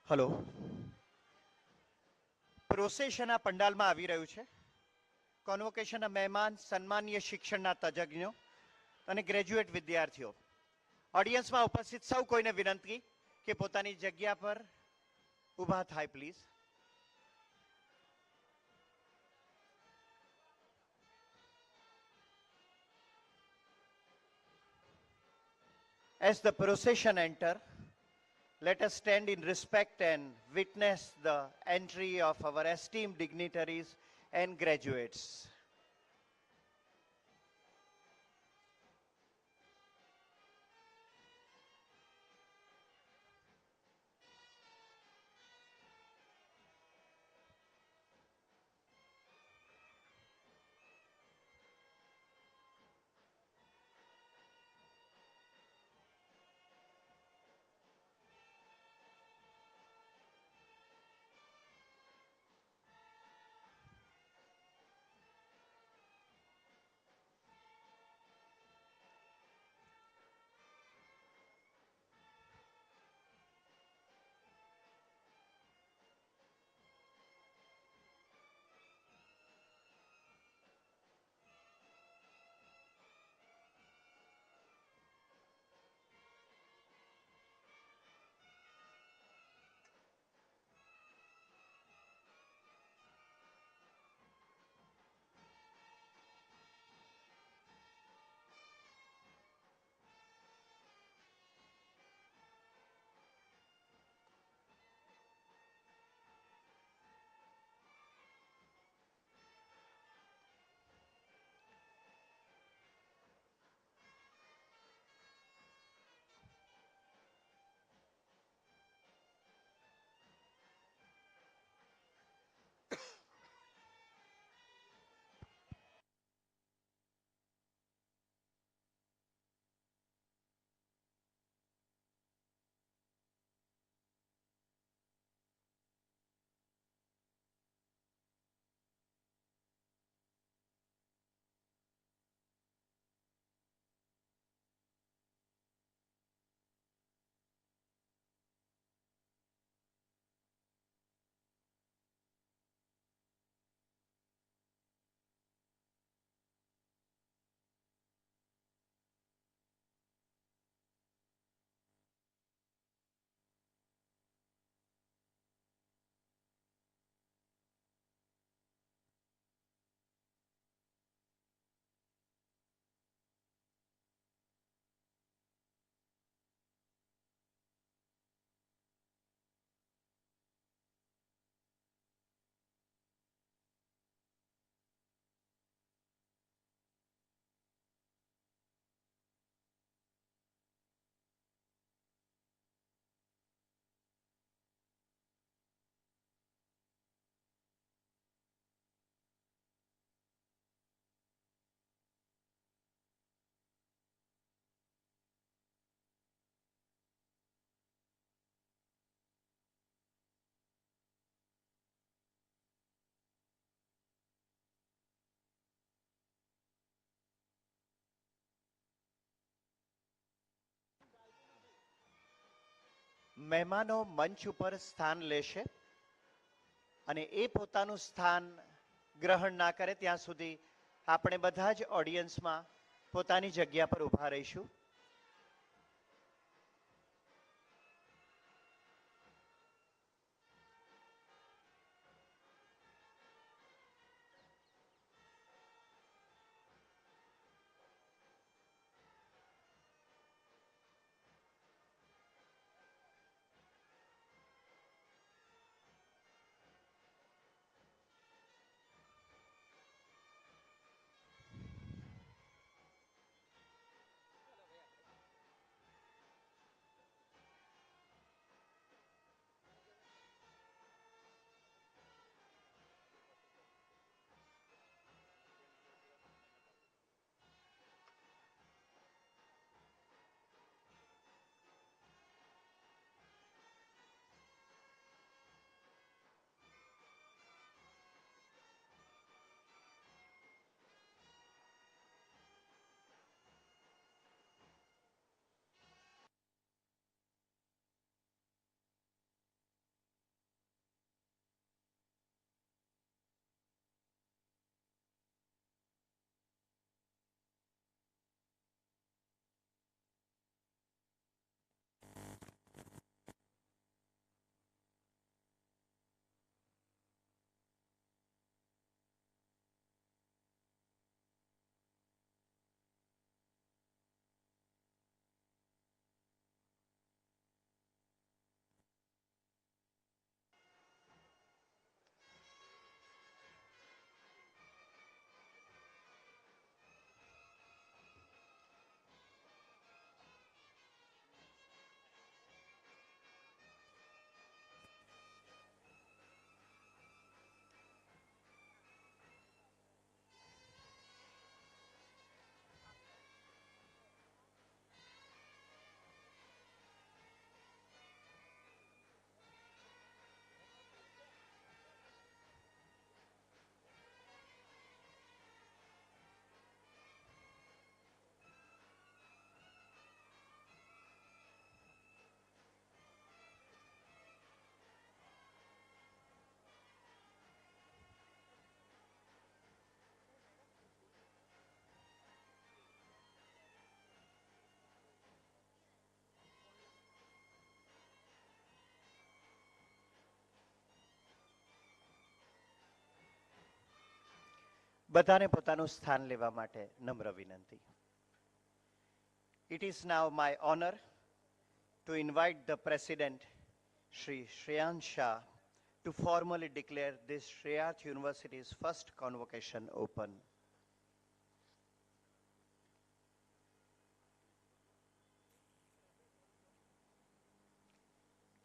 Hello. પ્રોસેશનના પંડાલમાં આવી રહ્યું છે. કોન્વોકેશનના મહેમાન, સન્માનીય શિક્ષણના તજજ્ઞો અને ગ્રેજ્યુએટ વિદ્યાર્થીઓ. ઓડિયન્સમાં ઉપસ્થિત સૌ કોઈને વિનંતી કે પોતાની જગ્યા પર ઊભા થાય please. As the procession enter, let us stand in respect and witness the entry of our esteemed dignitaries and graduates. મહેમાનો મંચ ઉપર સ્થાન લેશે અને એ પોતાનું સ્થાન ગ્રહણ ના કરે ત્યાં સુધી આપણે બધા જ ઓડિયન્સમાં પોતાની જગ્યા પર ઊભા રહીશું. બધાને પોતાનું સ્થાન લેવા માટે નમ્ર વિનંતી. It is now my honor to invite the President, Shri Shreyan Shah, to formally declare this Shreyat University's first convocation open.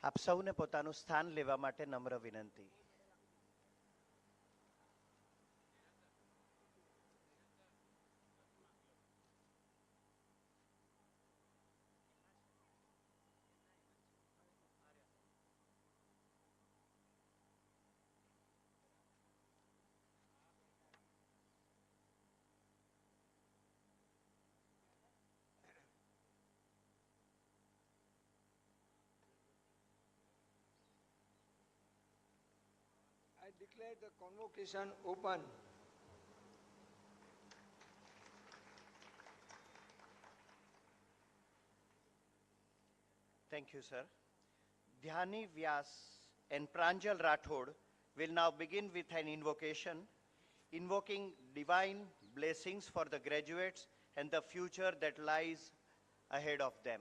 આપ સૌને પોતાનું સ્થાન લેવા માટે નમ્ર વિનંતી. I declare the convocation open. Thank you, sir. Dhyani Vyas and Pranjal Rathod will now begin with an invocation, invoking divine blessings for the graduates and the future that lies ahead of them.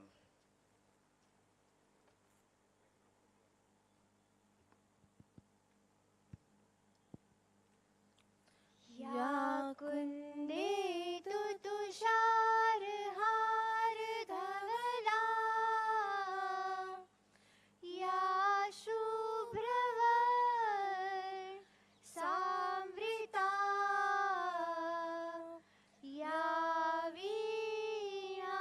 या कुन्देतु तुषारहार धवला या शुभ्रवर सामृता या वीणा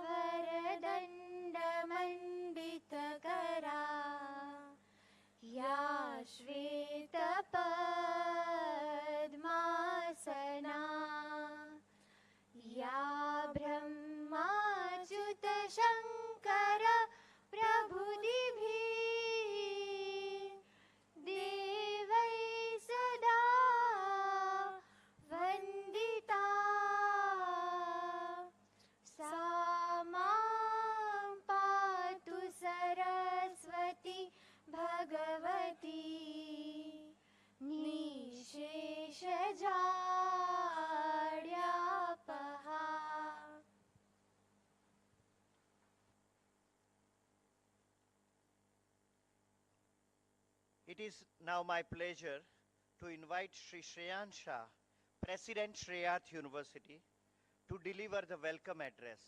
वरदण्डमण्डितकरा या श्वेतपद्मासना या ब्रह्माच्युतशङ्कर प्रभुदिभिः देवैः सदा वन्दिता सा मां पातु Saraswati Bhagwati निशेषजाड्यापहा. It is now my pleasure to invite Shri Shreyan Shah, President Shreyat University, to deliver the welcome address.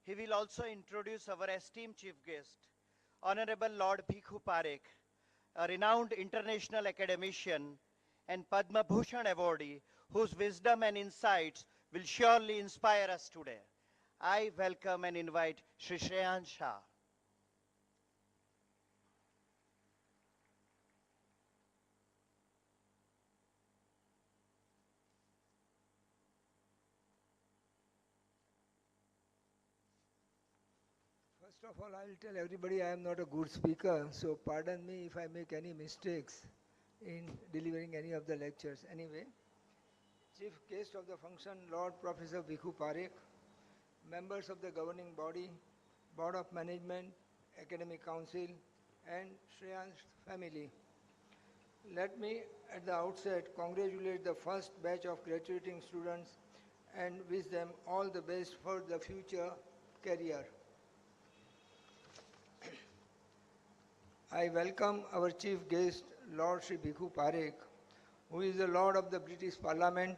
He will also introduce our esteemed chief guest, Honorable Lord Bhikhu Parekh, a renowned international academician and Padma Bhushan awardee whose wisdom and insights will surely inspire us today. I welcome and invite Shri Shreyan Shah. First of all, I will tell everybody I am not a good speaker, so pardon me if I make any mistakes in delivering any of the lectures. Anyway, Chief Guest of the function, Lord Professor Bhikhu Parekh, members of the governing body, Board of Management, Academic Council, and Shreyan's family. Let me at the outset congratulate the first batch of graduating students and wish them all the best for the future career. I welcome our chief guest, Lord Shri Bhikhu Parekh, who is the Lord of the British Parliament,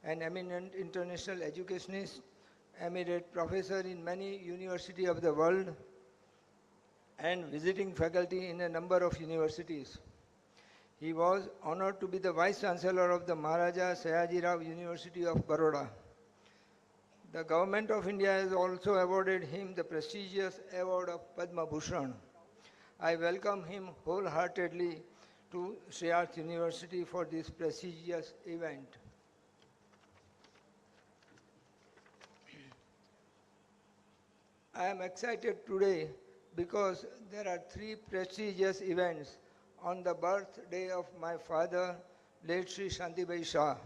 an eminent international educationist, eminent professor in many universities of the world, and visiting faculty in a number of universities. He was honored to be the Vice Chancellor of the Maharaja Sayaji Rao University of Baroda. The Government of India has also awarded him the prestigious award of Padma Bhushan. I welcome him wholeheartedly to Shreyat University for this prestigious event. I am excited today because there are three prestigious events on the birthday of my father, late Shri Shantibai Shah,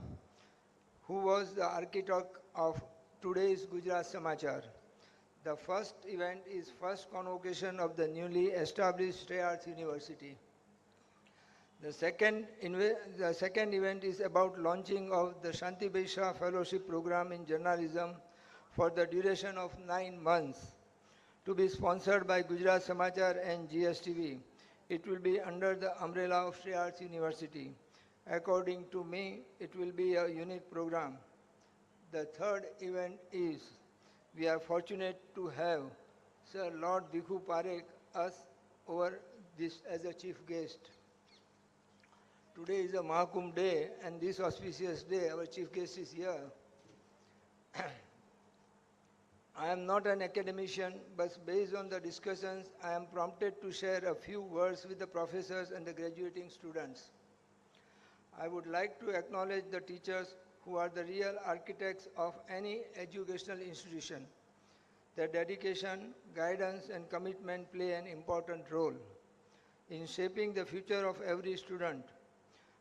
who was the architect of today's Gujarat Samachar. The first event is first convocation of the newly established Shreyat University. The second event is about launching of the Shanti Shah Fellowship Program in Journalism for the duration of 9 months, to be sponsored by Gujarat Samachar and Gstv. It will be under the umbrella of Sri Arts University. According to me, it will be a unique program. The third event is we are fortunate to have Sir Lord Bhikhu Parekh us over this as a chief guest. Today is a Mahakumbh day, and this auspicious day our chief guest is here. I am not an academician, but based on the discussions, I am prompted to share a few words with the professors and the graduating students. I would like to acknowledge the teachers who are the real architects of any educational institution. Their dedication, guidance, and commitment play an important role in shaping the future of every student.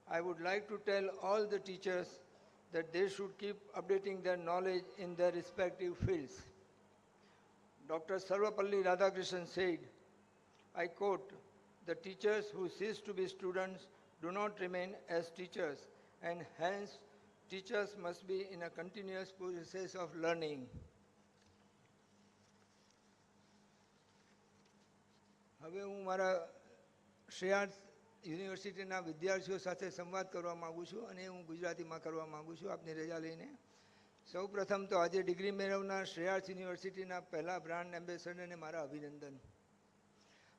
I would like to tell all the teachers that they should keep updating their knowledge in their respective fields. Dr. Sarvapalli Radhakrishnan said, I quote, "The teachers who cease to be students do not remain as teachers, and hence teachers must be in a continuous process of learning." હવે હું મારા Shri arts યુનિવર્સિટીના વિદ્યાર્થીઓ સાથે સંવાદ કરવા માગું છું, અને હું ગુજરાતીમાં કરવા માગું છું આપની રજા લઈને. સૌ પ્રથમ તો આજે ડિગ્રી મેળવનાર શ્રી આર્ટ્સ યુનિવર્સિટીના પહેલા બ્રાન્ડ એમ્બેસેડરને મારા અભિનંદન.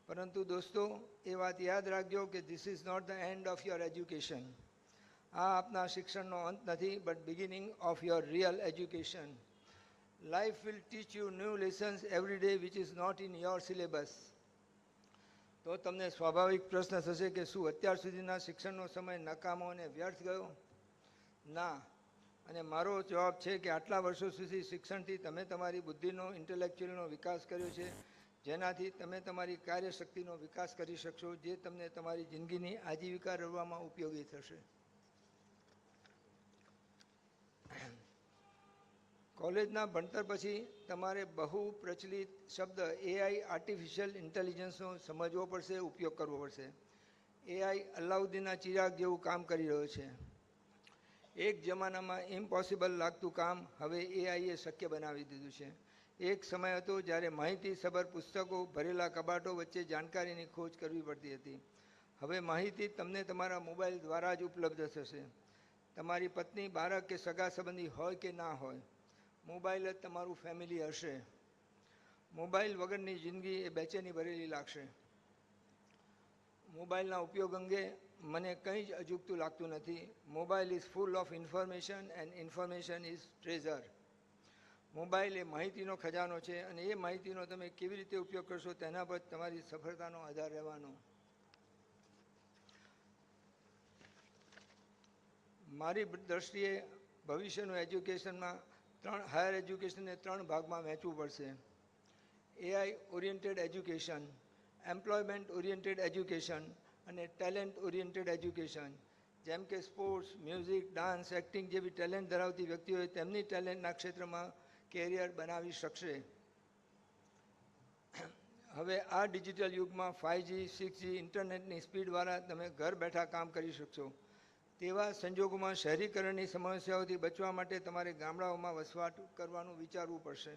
પરંતુ દોસ્તો, એ વાત યાદ રાખજો કે this is not the end of your education. આ આપના શિક્ષણનો અંત નથી, but beginning of your real education. Life will teach you new lessons every day which is not in your syllabus. તો તમને સ્વાભાવિક પ્રશ્ન થશે કે શું અત્યાર સુધીના શિક્ષણનો સમય નકામો અને વ્યર્થ ગયો? ના. અને મારો જવાબ છે કે આટલા વર્ષો સુધી શિક્ષણથી તમે તમારી બુદ્ધિનો, ઇન્ટેલેક્ચ્યુઅલનો વિકાસ કર્યો છે, જેનાથી તમે તમારી કાર્યશક્તિનો વિકાસ કરી શકશો, જે તમને તમારી જિંદગીની આજીવિકા રળવામાં ઉપયોગી થશે. કોલેજના ભણતર પછી તમારે બહુ પ્રચલિત શબ્દ એઆઈ, આર્ટિફિશિયલ ઇન્ટેલિજન્સનો સમજવો પડશે, ઉપયોગ કરવો પડશે. એઆઈ અલાઉદ્દીનના ચિરાગ જેવું કામ કરી રહ્યો છે. એક જમાનામાં ઇમ્પોસિબલ લાગતું કામ હવે એઆઈએ શક્ય બનાવી દીધું છે. એક સમય હતો જ્યારે માહિતીસભર પુસ્તકો ભરેલા કબાટો વચ્ચે જાણકારીની ખોજ કરવી પડતી હતી. હવે માહિતી તમને તમારા મોબાઈલ દ્વારા જ ઉપલબ્ધ થશે. તમારી પત્ની, બાળક કે સગા સંબંધી હોય કે ના હોય, મોબાઈલ જ તમારું ફેમિલી હશે. મોબાઈલ વગરની જિંદગી એ બેચેની ભરેલી લાગશે. મોબાઈલના ઉપયોગ અંગે મને કંઈ જ અજુગતું લાગતું નથી. Mobile is full of information and information is treasure. Mobile એ માહિતીનો ખજાનો છે, અને એ માહિતીનો તમે કેવી રીતે ઉપયોગ કરશો તેના પર તમારી સફળતાનો આધાર રહેવાનો. મારી દ્રષ્ટિએ ભવિષ્યનું એજ્યુકેશનમાં હાયર એજ્યુકેશનને 3 ભાગમાં વહેંચવું પડશે. AI oriented education, employment oriented education અને ટેલેન્ટ ઓરિએન્ટેડ એજ્યુકેશન. જેમ કે સ્પોર્ટ્સ, મ્યુઝિક, ડાન્સ, એક્ટિંગ જેવી ટેલેન્ટ ધરાવતી વ્યક્તિઓએ તેમની ટેલેન્ટના ક્ષેત્રમાં કેરિયર બનાવી શકશે. હવે આ ડિજિટલ યુગમાં 5G, 6G ઇન્ટરનેટની સ્પીડવાળા તમે ઘર બેઠા કામ કરી શકશો. તેવા સંજોગોમાં શહેરીકરણની સમસ્યાઓથી બચવા માટે તમારે ગામડાઓમાં વસવાટ કરવાનું વિચારવું પડશે.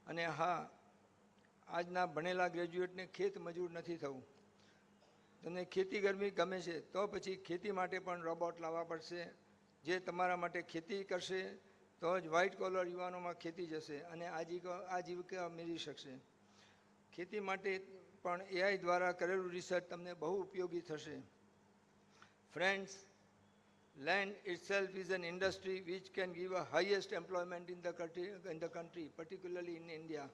અને હા, આજના ભણેલા ગ્રેજ્યુએટને ખેત મજૂર નથી થવું. તમને ખેતી કરવી ગમે છે તો પછી ખેતી માટે પણ રોબોટ લાવવા પડશે, જે તમારા માટે ખેતી કરશે. તો જ વ્હાઇટ કોલર યુવાનોમાં ખેતી જશે અને આજીવિકા મેળવી શકશે. ખેતી માટે પણ એઆઈ દ્વારા કરેલું રિસર્ચ તમને બહુ ઉપયોગી થશે. Friends, land itself is an industry which can give a highest employment in the country, particularly in India.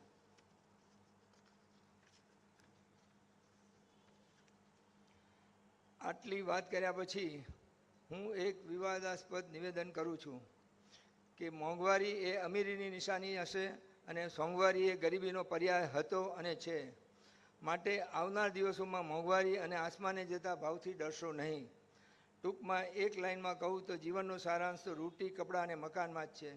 આટલી વાત કર્યા પછી હું એક વિવાદાસ્પદ નિવેદન કરું છું કે મોંઘવારી એ અમીરીની નિશાની હશે અને સોંગવારી એ ગરીબીનો પર્યાય હતો અને છે. માટે આવનાર દિવસોમાં મોંઘવારી અને આસમાને જતા ભાવથી ડરશો નહીં. ટૂંકમાં એક લાઇનમાં કહું તો જીવનનો સારાંશ તો રોટી, કપડાં અને મકાનમાં જ છે.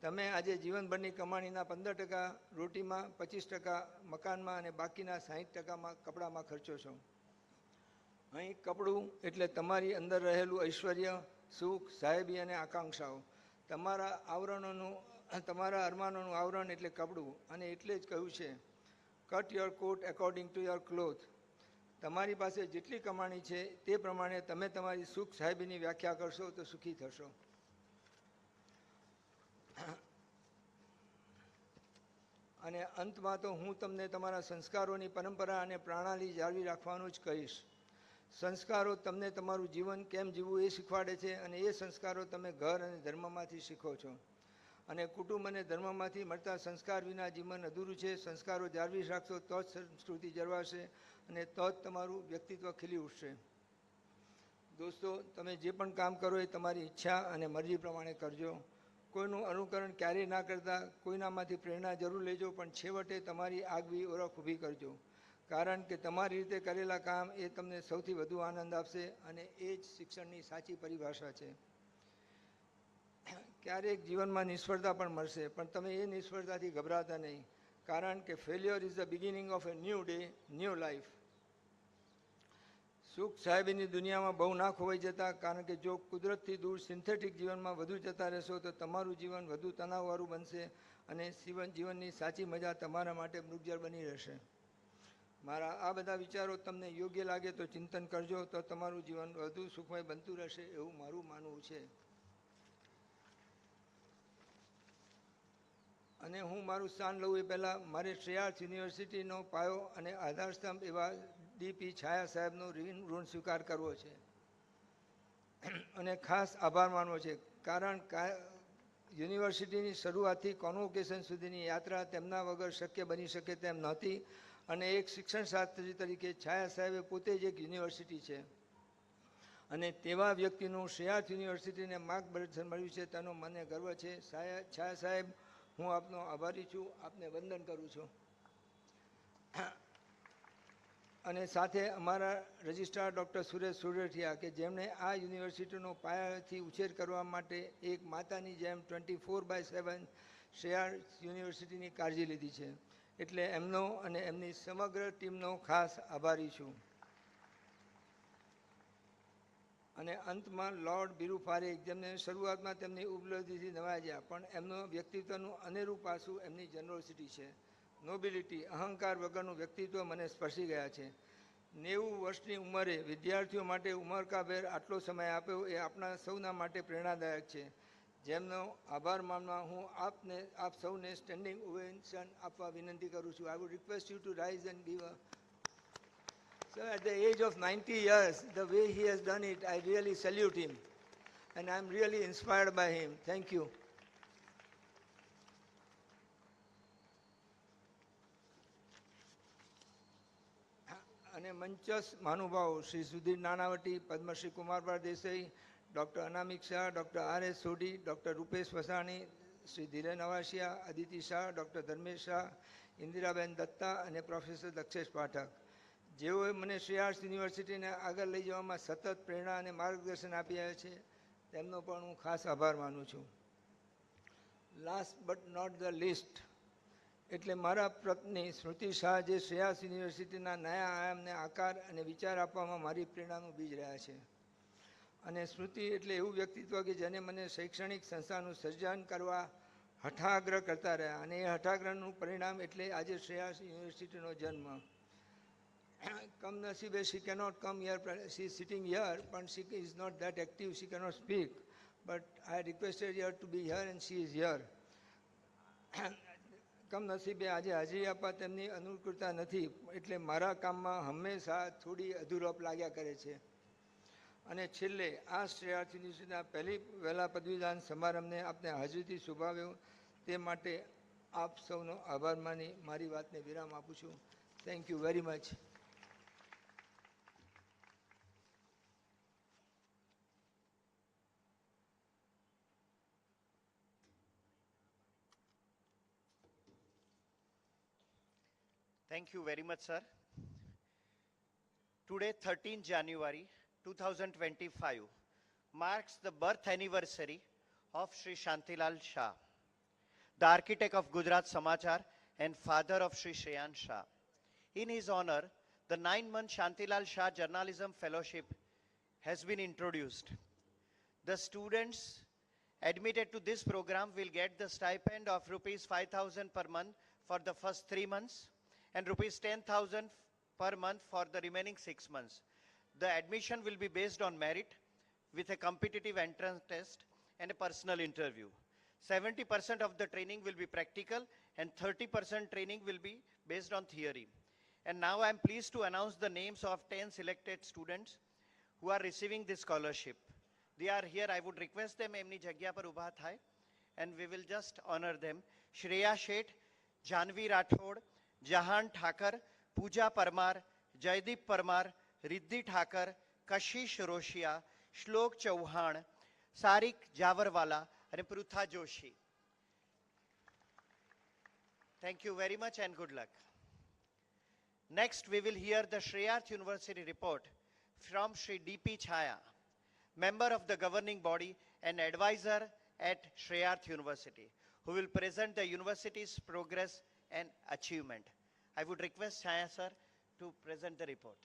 તમે આજે જીવનભરની કમાણીના 15% રોટીમાં, 25% મકાનમાં અને બાકીના 60% કપડામાં ખર્ચો છો. અહીં કપડું એટલે તમારી અંદર રહેલું ઐશ્વર્ય, સુખ, સાહેબી અને આકાંક્ષાઓ. તમારા અરમાનોનું આવરણ એટલે કપડું, અને એટલે જ કહ્યું છે, cut your coat according to your cloth. તમારી પાસે જેટલી કમાણી છે તે પ્રમાણે તમે તમારી સુખ સાહેબીની વ્યાખ્યા કરશો તો સુખી થશો. અને અંતમાં તો હું તમને તમારા સંસ્કારોની પરંપરા અને પ્રણાલી જાળવી રાખવાનું જ કહીશ. સંસ્કારો તમને તમારું જીવન કેમ જીવવું એ શીખવાડે છે, અને એ સંસ્કારો તમે ઘર અને ધર્મમાંથી શીખો છો. અને કુટુંબ અને ધર્મમાંથી મળતા સંસ્કાર વિના જીવન અધૂરું છે. સંસ્કારો જાળવી રાખશો તો જ સંસ્કૃતિ જળવાશે, અને તો જ તમારું વ્યક્તિત્વ ખીલી ઉઠશે. દોસ્તો, તમે જે પણ કામ કરો એ તમારી ઈચ્છા અને મરજી પ્રમાણે કરજો. કોઈનું અનુકરણ ક્યારેય ના કરતા. કોઈનામાંથી પ્રેરણા જરૂર લેજો, પણ છેવટે તમારી આગવી ઓળખ ઊભી કરજો. કારણ કે તમારી રીતે કરેલા કામ એ તમને સૌથી વધુ આનંદ આપશે, અને એ જ શિક્ષણની સાચી પરિભાષા છે. ક્યારેક જીવનમાં નિષ્ફળતા પણ મળશે, પણ તમે એ નિષ્ફળતાથી ગભરાતા નહીં, કારણ કે failure is the beginning of A new day, new life. સુખ સાહેબીની દુનિયામાં બહુ ના ખોવાઈ જતા, કારણ કે જો કુદરતથી દૂર સિન્થેટિક જીવનમાં વધુ જતા રહેશો તો તમારું જીવન વધુ તણાવવાળું બનશે, અને જીવનની સાચી મજા તમારા માટે મૃગજળ બની રહેશે. મારા આ બધા વિચારો તમને યોગ્ય લાગે તો ચિંતન કરજો, તો તમારું જીવન વધુ સુખમય બનતું રહેશે એવું મારું માનવું છે. અને હું મારું સ્થાન લઉં એ પહેલાં મારે શ્રેયાર્થ યુનિવર્સિટીનો પાયો અને આધારસ્તંભ એવા ડીપી છાયા સાહેબનો ઋણ સ્વીકાર કરવો છે, અને ખાસ આભાર માનવો છે. કારણ યુનિવર્સિટીની શરૂઆતથી કોન્વોકેશન સુધીની યાત્રા તેમના વગર શક્ય બની શકે તેમ નહોતી, અને એક શિક્ષણશાસ્ત્રી તરીકે છાયા સાહેબે પોતે જ એક યુનિવર્સિટી છે, અને તેવા વ્યક્તિનું શ્રેયાર્થ યુનિવર્સિટીને માર્ગદર્શન મળ્યું છે તેનો મને ગર્વ છે. છાયા સાહેબ, હું આપનો આભારી છું, આપને વંદન કરું છું. અને સાથે અમારા રજિસ્ટ્રાર ડૉક્ટર સુરેશ સુરેઠિયા, કે જેમણે આ યુનિવર્સિટીનો પાયાથી ઉછેર કરવા માટે એક માતાની જેમ 24/7 શ્રેયાર્થ યુનિવર્સિટીની કાળજી લીધી છે. એટલે એમનો અને એમની સમગ્ર ટીમનો ખાસ આભારી છું. અને અંતમાં લોર્ડ બીરુ પારેખ, જેમને શરૂઆતમાં તેમની ઉપલબ્ધિથી નવાજ્યા, પણ એમનો વ્યક્તિત્વનું અનેરું પાસું એમની જનરોસિટી છે, નોબિલિટી, અહંકાર વગરનું વ્યક્તિત્વ મને સ્પર્શી ગયા છે. 90 વર્ષની ઉંમરે વિદ્યાર્થીઓ માટે ઉમળકાભેર આટલો સમય આપ્યો એ આપણા સૌના માટે પ્રેરણાદાયક છે, જેમનો આભાર માનવા હું આપ સૌને સ્ટેન્ડિંગ ઓવેશન આપવા વિનંતી કરું છું. I would request you to rise and give a. So at the age of 90 years, the way he has done it, I really salute him, and I'm really inspired by him. Thank you. અને મંચસ્થ મહાનુભાવો Shri Sudhir Nanavati, Padmashri Kumarbhai Desai, doctor Anamik Shah, doctor R.S. Sodhi, doctor Rupesh Vasani, Shri Dhiren Avashia, Aditi Shah, doctor Dharmesh Shah, Indiraben Datta અને professor Dakshesh Pathak, જેઓએ મને શ્રેયાર્થ યુનિવર્સિટીને આગળ લઈ જવામાં સતત પ્રેરણા અને માર્ગદર્શન આપી રહ્યા છે, તેમનો પણ હું ખાસ આભાર માનું છું. Last but not the least, એટલે મારા પત્ની સ્મૃતિ શાહ, જે શ્રેયાર્થ યુનિવર્સિટીના નયા આયામને આકાર અને વિચાર આપવામાં મારી પ્રેરણાનું બીજ રહ્યા છે. અને સ્મૃતિ એટલે એવું વ્યક્તિત્વ કે જેને મને શૈક્ષણિક સંસ્થાનું સર્જન કરવા હઠાગ્રહ કરતા રહ્યા, અને એ હઠાગ્રહનું પરિણામ એટલે આજે શ્રેયાર્થ યુનિવર્સિટીનો જન્મ. કમનસીબે she cannot come here, she is sitting here, but she is not that active, she cannot speak, but I requested her to be here and she is here. કમનસીબે આજે હાજરી આપવા તેમની અનુકૂળતા નથી, એટલે મારા કામમાં હંમેશા થોડી અધૂરપ લાગ્યા કરે છે. અને છેલ્લે આ શ્રેયાર્થ યુનિવર્સિટીના વહેલા પદવીદાન સમારંભને આપને હાજરીથી શુભાવ્યો તે માટે આપ સૌનો આભાર માની મારી વાતને વિરામ આપું છું. Thank you very much. Thank you very much, sir. Today, 13 January 2025, marks the birth anniversary of Sri Shantilal Shah, the architect of Gujarat Samachar and father of Sri Shayan Shah. In his honor, the 9-month Shantilal Shah Journalism Fellowship has been introduced. The students admitted to this program will get the stipend of rupees 5,000 per month for the first 3 months and rupees 10,000 per month for the remaining 6 months. The admission will be based on merit with a competitive entrance test and a personal interview. 70% of the training will be practical and 30% training will be based on theory. And now I am pleased to announce the names of 10 selected students who are receiving this scholarship. They are here. I would request them emni jagya par ubha થાય and we will just honor them. Shreya Sheth, Janvi Rathod, Jahan Thakur, Pooja Parmar, Jaideep Parmar, Riddhi Thakur, Kashish Roshia, Shlok Chauhan, Sarik Jawarwala and Prutha Joshi. Thank you very much and good luck. Next, we will hear the Shreyarth University report from Shri D.P. Chhaya, member of the governing body and advisor at Shreyarth University, who will present the university's progress and achievement. I would request Chhaya sir to present the report.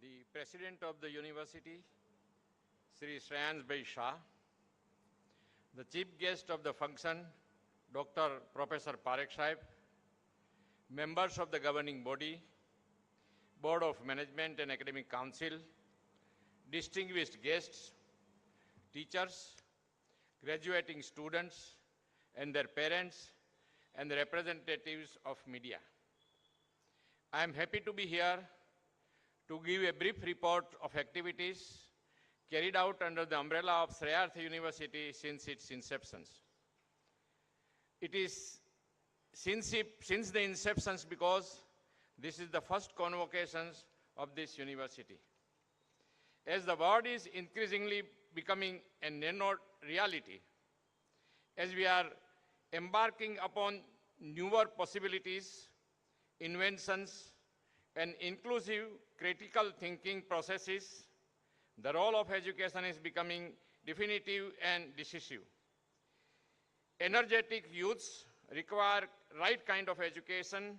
The President of the University, Sri Shreyans Bhai Shah, the Chief Guest of the function, Dr. Professor Parekh Sahib, members of the governing body, Board of Management and Academic Council, distinguished guests, teachers, graduating students and their parents, and the representatives of media. I am happy to be here to give a brief report of activities carried out under the umbrella of Shreyarth University since its inception. It is since the inception because this is the first convocations of this university. As the world is increasingly becoming a nano reality, as we are embarking upon newer possibilities, inventions, and inclusive critical thinking processes, the role of education is becoming definitive and decisive. Energetic youths require right kind of education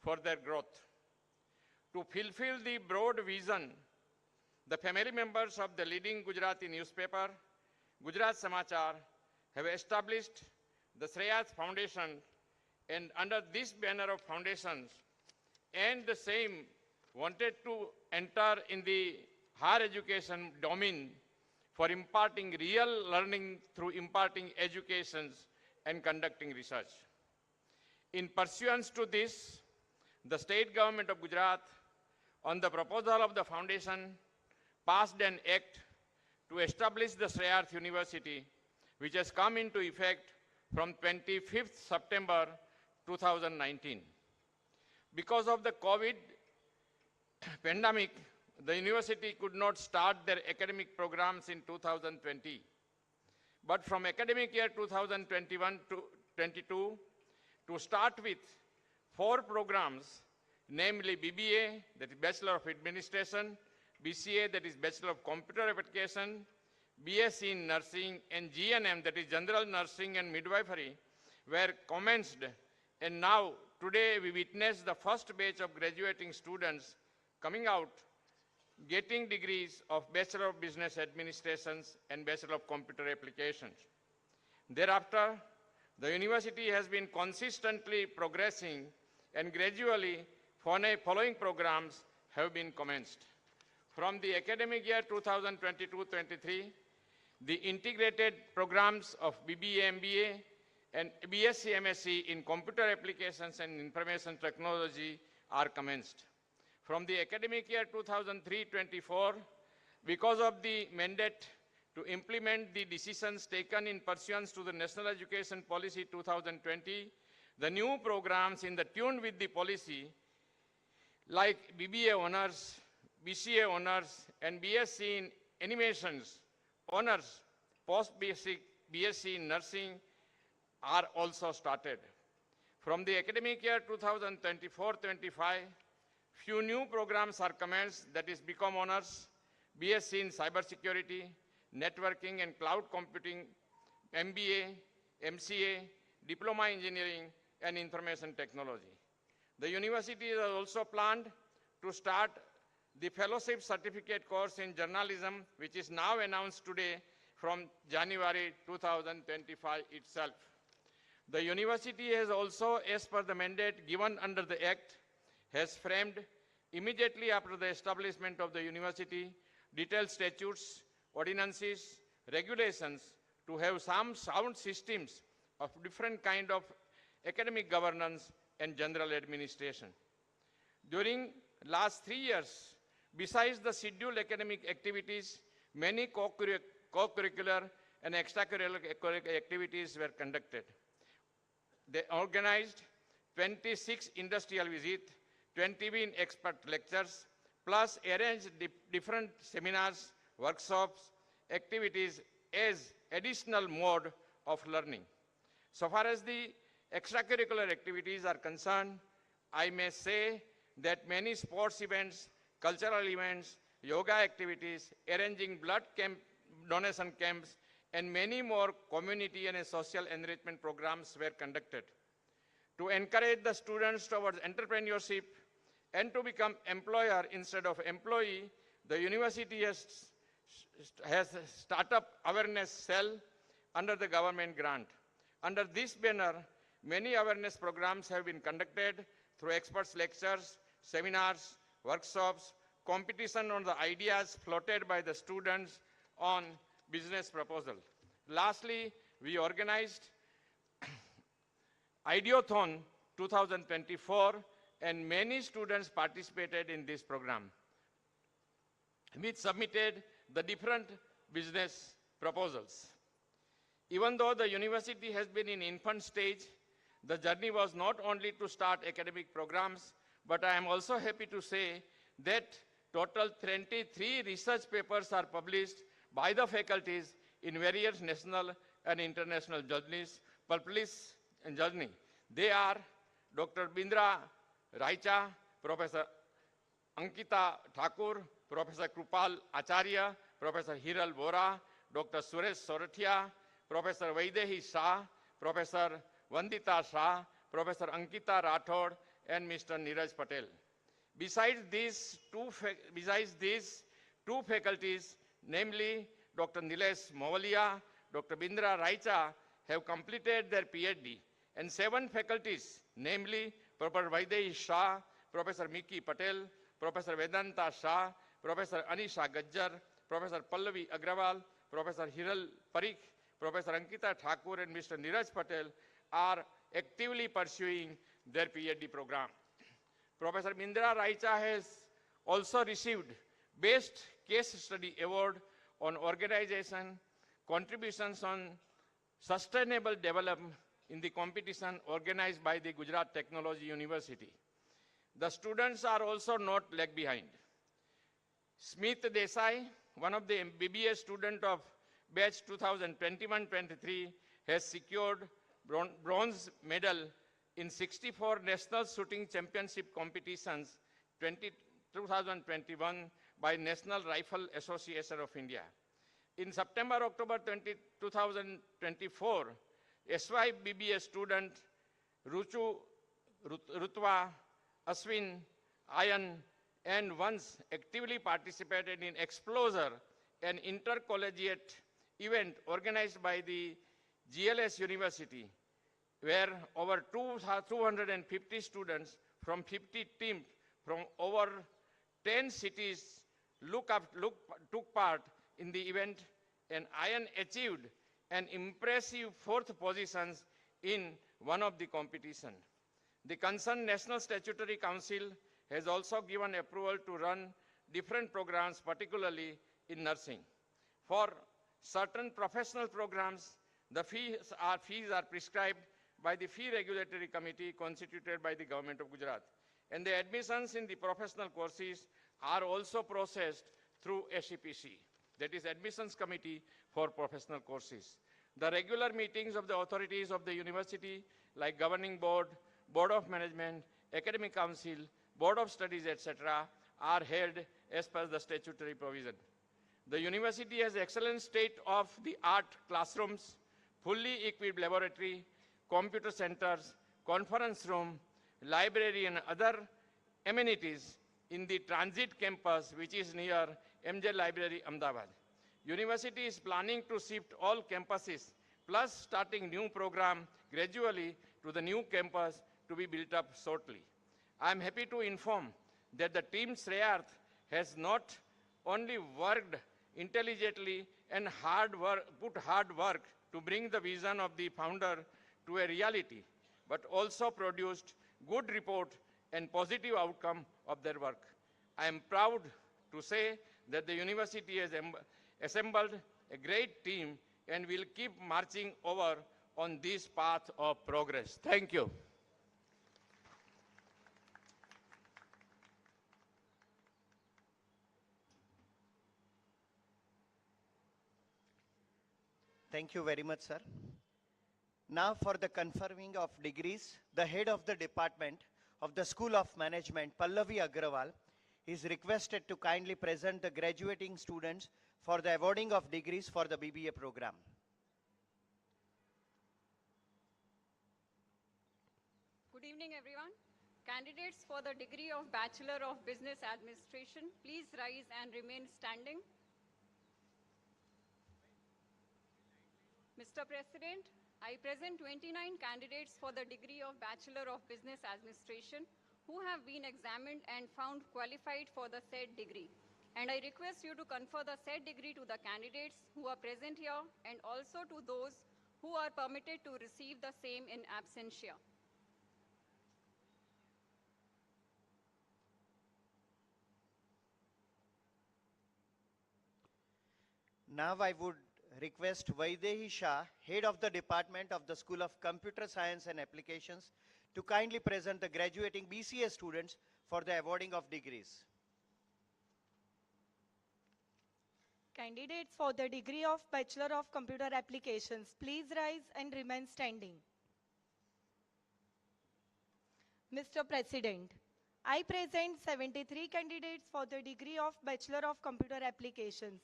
for their growth. To fulfill the broad vision, the family members of the leading Gujarati newspaper, Gujarat Samachar, have established the Shreyarth Foundation, and under this banner of foundations, and the same wanted to enter in the higher education domain for imparting real learning through imparting educations and conducting research. In pursuance to this, the state government of Gujarat, on the proposal of the foundation, passed an act to establish the Shreyarth University, which has come into effect from 25th September 2019. Because of the COVID pandemic, the university could not start their academic programs in 2020. But from academic year 2021 to 22, to start with 4 programs, namely BBA, that is Bachelor of Administration, BCA, that is Bachelor of Computer Application, BSc in Nursing, and GNM, that is General Nursing and Midwifery, were commenced. And now, today, we witness the first batch of graduating students coming out, getting degrees of Bachelor of Business Administrations and Bachelor of Computer Applications. Thereafter, the university has been consistently progressing, and gradually following programs have been commenced. From the academic year 2022-23, the integrated programs of BBA, MBA, and BSc, MSc in Computer Applications and Information Technology are commenced. From the academic year 2003-24, because of the mandate to implement the decisions taken in pursuance to the National Education Policy 2020, the new programs in the tune with the policy, like BBA Honors, BCA honors, and BSc in animations honors, post-basic BSc in nursing are also started. From the academic year 2024-25, few new programs are commenced, that is BCom honors, BSc in cybersecurity, networking and cloud computing, MBA, MCA, diploma engineering and information technology. The university has also planned to start the fellowship certificate course in journalism, which is now announced today from January 2025 itself. The university has also, as per the mandate given under the Act, has framed immediately after the establishment of the university detailed statutes, ordinances, regulations to have some sound systems of different kind of academic governance and general administration. During last 3 years, besides the scheduled academic activities, many co-curricular and extracurricular activities were conducted. They organized 26 industrial visits, 20 expert lectures, plus arranged different seminars, workshops, activities as additional mode of learning. So far as the extracurricular activities are concerned, I may say that many sports events, cultural events, yoga activities, arranging blood camp, donation camps, and many more community and social enrichment programs were conducted. To encourage the students towards entrepreneurship and to become employer instead of employee, the university has startup awareness cell under the government grant. Under this banner, many awareness programs have been conducted through experts lectures, seminars, workshops, competition on the ideas floated by the students on business proposal. Lastly, we organized Ideathon 2024 and many students participated in this program, which submitted the different business proposals. Even though the university has been in infant stage, the journey was not only to start academic programs, but I am also happy to say that total 23 research papers are published by the faculties in various national and international journals, published in journey. They are Dr. Bindra Raicha, Professor Ankita Thakur, Professor Krupal Acharya, Professor Hiral Vora, Dr. Suresh Sorathia, Professor Vaidehi Shah, Professor Vandita Shah, Professor Ankita Rathod, and Mr. Neeraj Patel. Besides these two faculties, namely Dr. Nilesh Movalia, Dr. Bindra Raicha, have completed their PhD, and 7 faculties, namely Professor Vaidehi Shah, Professor Miki Patel, Professor Vedanta Shah, Professor Anisha Gajjar, Professor Pallavi Agrawal, Professor Hiral Parikh, Professor Ankita Thakur, and Mr. Neeraj Patel are actively pursuing their PhD program. Professor Bindra Raicha has also received Best Case Study Award on Organization Contributions on Sustainable Development in the competition organized by the Gujarat Technology University. The students are also not lag behind. Smith Desai, one of the BBA student of batch 2021-23, has secured bronze medal in 64 National Shooting Championship competitions 2021 by National Rifle Association of India. In September-October 2024, SY BBA student Ruchu Rutwa, Aswin, Ayan, and once actively participated in Exploser, an intercollegiate event organized by the GLS University, where over 250 students from 50 teams from over 10 cities took part in the event, and Ayan achieved an impressive 4th position in one of the competition. The concerned National Statutory Council has also given approval to run different programs, particularly in nursing. For certain professional programs, the fees are prescribed by the Fee Regulatory Committee constituted by the Government of Gujarat. And the admissions in the professional courses are also processed through SEPC, that is Admissions Committee for Professional Courses. The regular meetings of the authorities of the university, like Governing Board, Board of Management, Academic Council, Board of Studies, etc., are held as per the statutory provision. The university has excellent state-of-the-art classrooms, fully equipped laboratory, computer centers, conference room, library and other amenities in the transit campus, which is near MJ Library, Ahmedabad. University is planning to shift all campuses, plus starting new program gradually to the new campus to be built up shortly. I am happy to inform that the team Shreyarth has not only worked intelligently and put hard work to bring the vision of the founder to a reality, but also produced good report and positive outcome of their work. I am proud to say that the university has assembled a great team and will keep marching over on this path of progress. Thank you. Thank you very much, sir. Now for the conferring of degrees, the head of the department of the School of Management, Pallavi Agrawal, is requested to kindly present the graduating students for the awarding of degrees for the BBA program. Good evening, everyone. Candidates for the degree of Bachelor of Business Administration, please rise and remain standing. Mr. President, I present 29 candidates for the degree of Bachelor of Business Administration who have been examined and found qualified for the said degree. And I request you to confer the said degree to the candidates who are present here and also to those who are permitted to receive the same in absentia. Now I would request Vaidehi Shah, head of the department of the School of Computer Science and Applications, to kindly present the graduating BCA students for the awarding of degrees. Candidates for the degree of Bachelor of Computer Applications, please rise and remain standing. Mr. President, I present 73 candidates for the degree of Bachelor of Computer Applications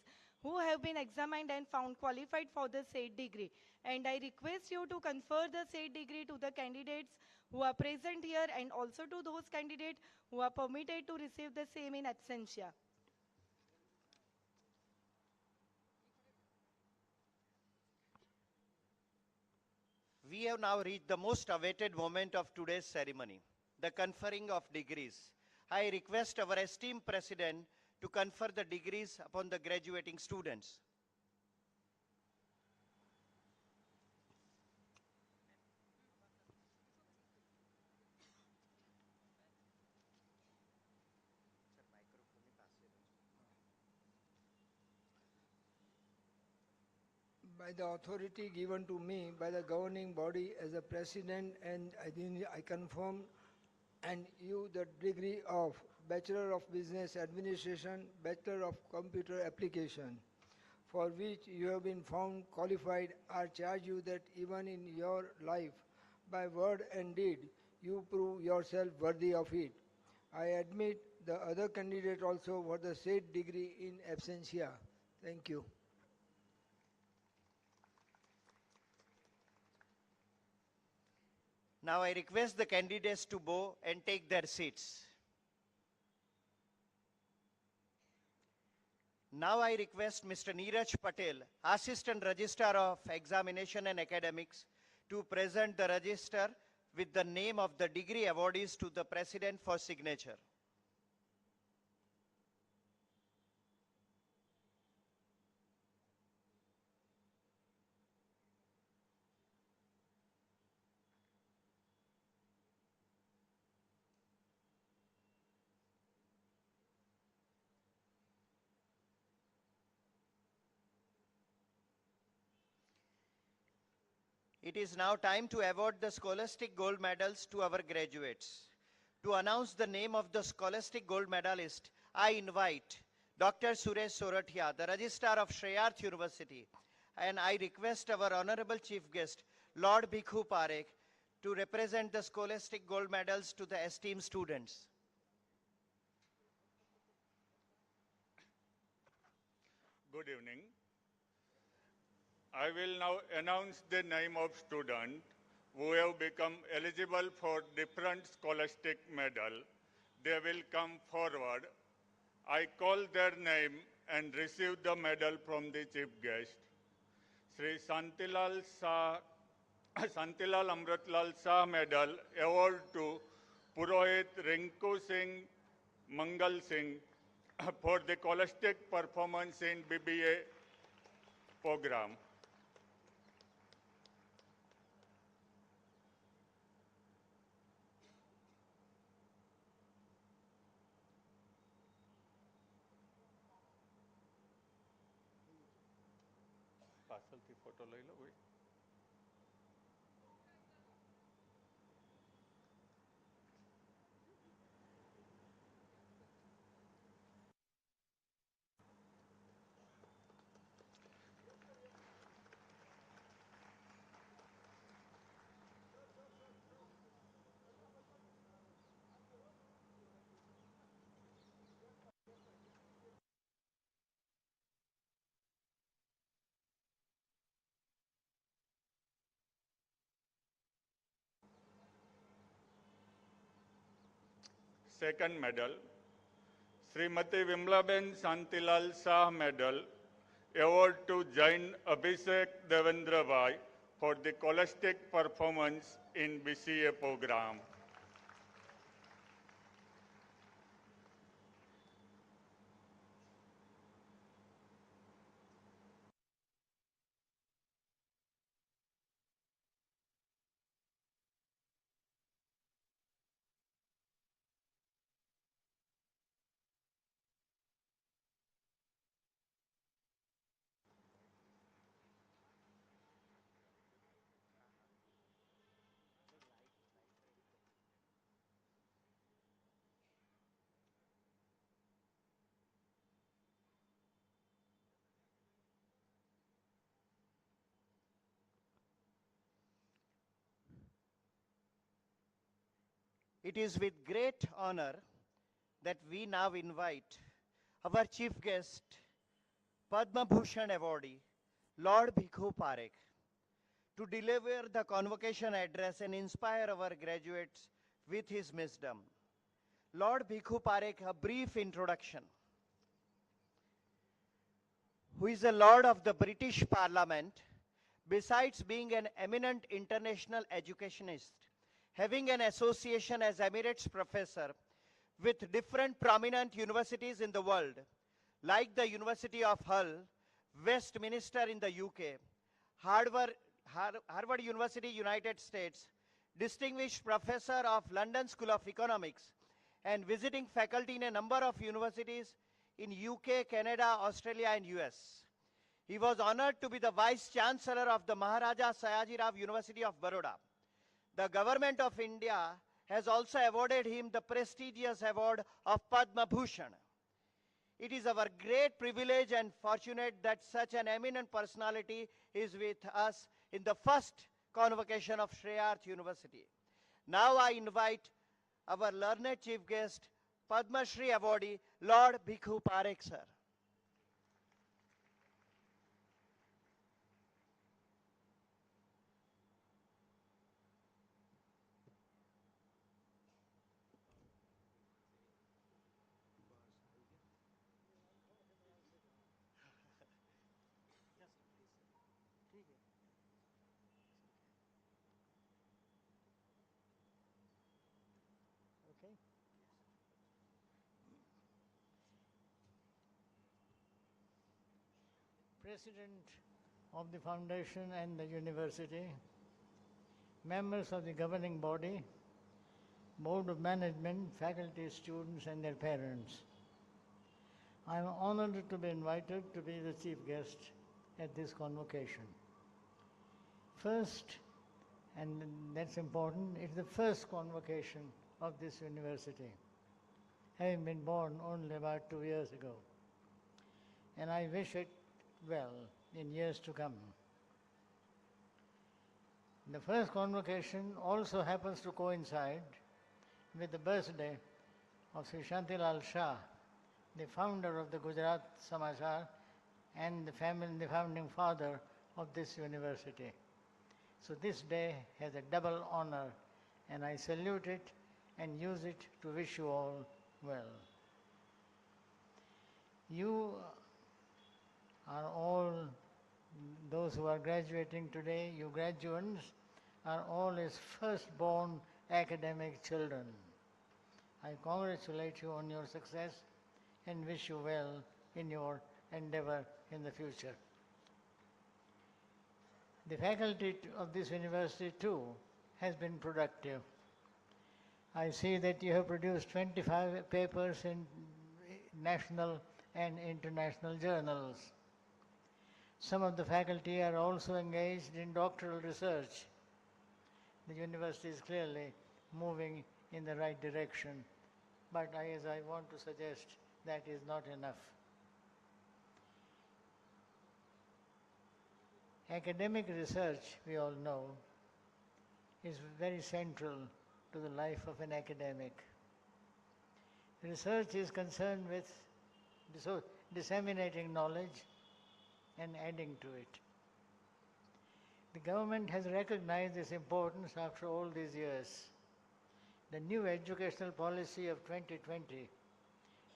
who have been examined and found qualified for the said degree. And I request you to confer the said degree to the candidates who are present here and also to those candidates who are permitted to receive the same in absentia. We have now reached the most awaited moment of today's ceremony, the conferring of degrees. I request our esteemed President to confer the degrees upon the graduating students. By the authority given to me by the governing body as a president, and I confirm and you the degree of Bachelor of Business Administration, Bachelor of Computer Application, for which you have been found qualified. I charge you that even in your life, by word and deed, you prove yourself worthy of it. I admit the other candidate also for the said degree in absentia. Thank you. Now I request the candidates to bow and take their seats. Now I request Mr. Neeraj Patel, Assistant Registrar of Examination and Academics, to present the register with the name of the degree awardees to the President for signature. It is now time to award the Scholastic Gold Medals to our graduates. To announce the name of the Scholastic Gold Medalist, I invite Dr. Suresh Sorathia, the Registrar of Shreyarth University, and I request our Honorable Chief Guest, Lord Bhikhu Parekh, to represent the scholastic gold medals to the esteemed students. Good evening. I will now announce the name of students who have become eligible for different scholastic medal. They will come forward. I call their name and receive the medal from the chief guest. Sri Santilal Amritlal Shah Medal award to Purohit Rinku Singh Mangal Singh for the scholastic performance in BBA program. પાછળથી photo લઈ લો ભાઈ. Second medal, Srimati Vimlaben Santilal Shah Medal, award to Jain Abhishek Devendra Bhai for the scholastic performance in BCA program. It is with great honor that we now invite our chief guest, Padma Bhushan awardee, Lord Bhikhu Parekh, to deliver the convocation address and inspire our graduates with his wisdom. Lord Bhikhu Parekh, a brief introduction. Who is a Lord of the British Parliament, besides being an eminent international educationist, having an association as Emeritus Professor with different prominent universities in the world, like the University of Hull, Westminster in the UK, Harvard University, United States, Distinguished Professor of London School of Economics, and visiting faculty in a number of universities in UK, Canada, Australia, and US. He was honored to be the Vice Chancellor of the Maharaja Sayajirao University of Baroda. The Government of India has also awarded him the prestigious award of Padma Bhushan. It is our great privilege and fortunate that such an eminent personality is with us in the first convocation of Shreyarth University. Now I invite our learned chief guest, Padma Shri awardee, Lord Bhikhu Parekh, sir. Okay. President of the foundation and the university, members of the governing body, board of management, faculty, students, and their parents. I am honored to be invited to be the chief guest at this convocation. First, and that's important, it's the first convocation of this university. having been born only about 2 years ago. And I wish it well in years to come. The first convocation also happens to coincide with the birthday of Sri Shantilal Shah, the founder of the Gujarat Samachar and the founding father of this university. So this day has a double honor, and I salute it and use it to wish you all well. You are all, those who are graduating today, you graduates are all his firstborn academic children. I congratulate you on your success and wish you well in your endeavor in the future. The faculty of this university too has been productive. I see that you have produced 25 papers in national and international journals. Some of the faculty are also engaged in doctoral research. The university is clearly moving in the right direction, but as I want to suggest, that is not enough. Academic research, we all know, is very central to the life of an academic. Research is concerned with disseminating knowledge and adding to it. The government has recognized this importance after all these years. The new educational policy of 2020